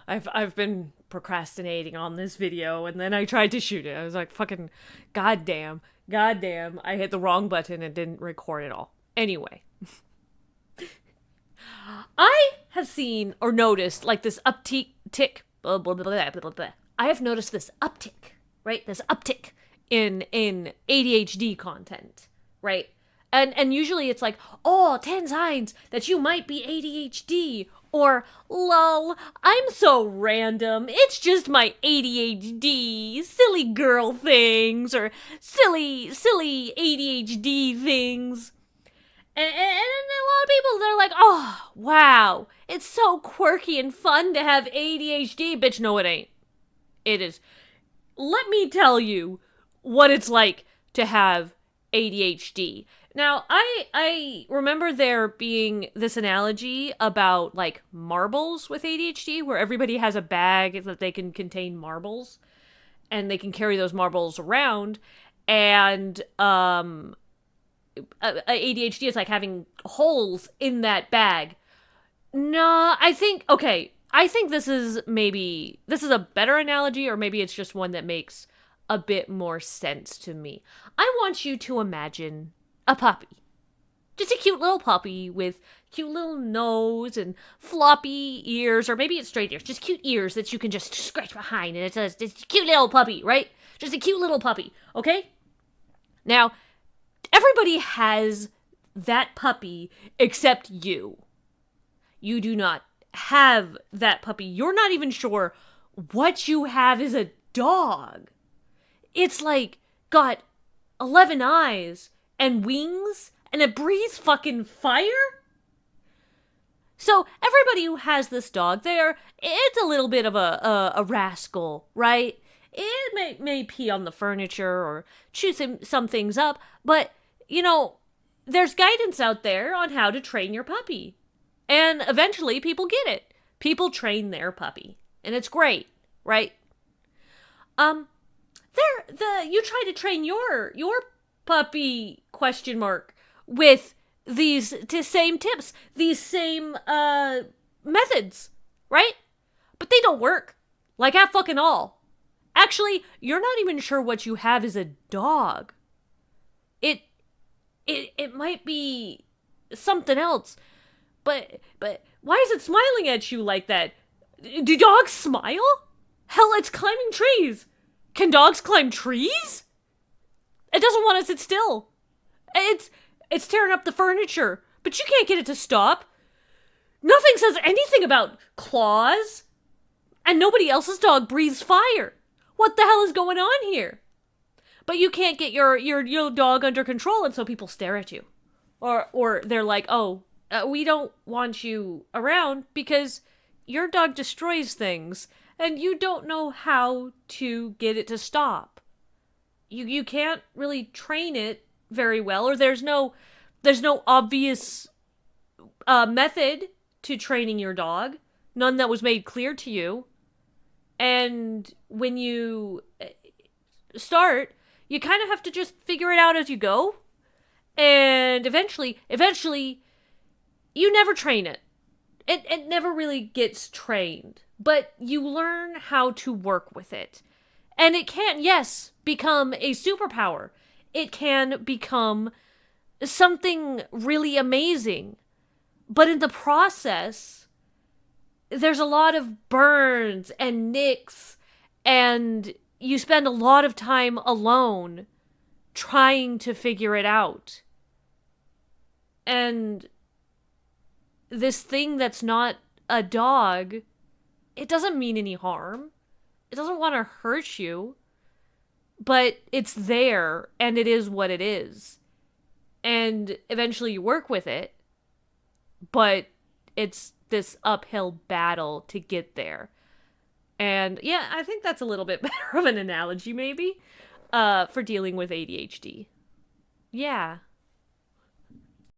I've been procrastinating on this video, and then I tried to shoot it. I was like, fucking goddamn, goddamn, I hit the wrong button and didn't record it all. Anyway, I have seen or noticed like this uptick. Blah, blah, blah, blah, blah, blah. I have noticed this uptick, right? This uptick in ADHD content, right? And usually it's like, oh, 10 signs that you might be ADHD, or lol, I'm so random. It's just my ADHD, silly girl things, or silly ADHD things. And a lot of people, they're like, oh, wow, it's so quirky and fun to have ADHD. Bitch, no, it ain't. It is. Let me tell you what it's like to have ADHD. Now, I remember there being this analogy about, like, marbles with ADHD, where everybody has a bag that they can contain marbles, and they can carry those marbles around, and, ADHD is like having holes in that bag. No, I think this is a better analogy, or maybe it's just one that makes a bit more sense to me. I want you to imagine a puppy. Just a cute little puppy with cute little nose and floppy ears, or maybe it's straight ears, just cute ears that you can just scratch behind, and it's a cute little puppy, right? Just a cute little puppy, okay? Now, everybody has that puppy except you. You do not have that puppy. You're not even sure what you have is a dog. It's like got 11 eyes and wings and it breathes fucking fire? So everybody who has this dog there, it's a little bit of a rascal, right? It may pee on the furniture or chew some things up, but, you know, there's guidance out there on how to train your puppy. And eventually people get it. People train their puppy. And it's great, right? You try to train your puppy with these same tips, these same methods, right? But they don't work. Like at fucking all. Actually, you're not even sure what you have is a dog. It might be something else. But why is it smiling at you like that? Do dogs smile? Hell, it's climbing trees. Can dogs climb trees? It doesn't want to sit still. It's tearing up the furniture, but you can't get it to stop. Nothing says anything about claws. And nobody else's dog breathes fire. What the hell is going on here? But you can't get your dog under control, and so people stare at you. Or they're like, oh, we don't want you around because your dog destroys things, and you don't know how to get it to stop. You can't really train it very well, or there's no obvious method to training your dog, none that was made clear to you. And when you start, you kind of have to just figure it out as you go. And eventually, you never train it. It never really gets trained. But you learn how to work with it. And it can, yes, become a superpower. It can become something really amazing. But in the process, there's a lot of burns and nicks, and you spend a lot of time alone trying to figure it out. And this thing that's not a dog, it doesn't mean any harm. It doesn't want to hurt you. But it's there, and it is what it is. And eventually you work with it, but it's this uphill battle to get there. And yeah, I think that's a little bit better of an analogy, maybe, for dealing with ADHD. Yeah.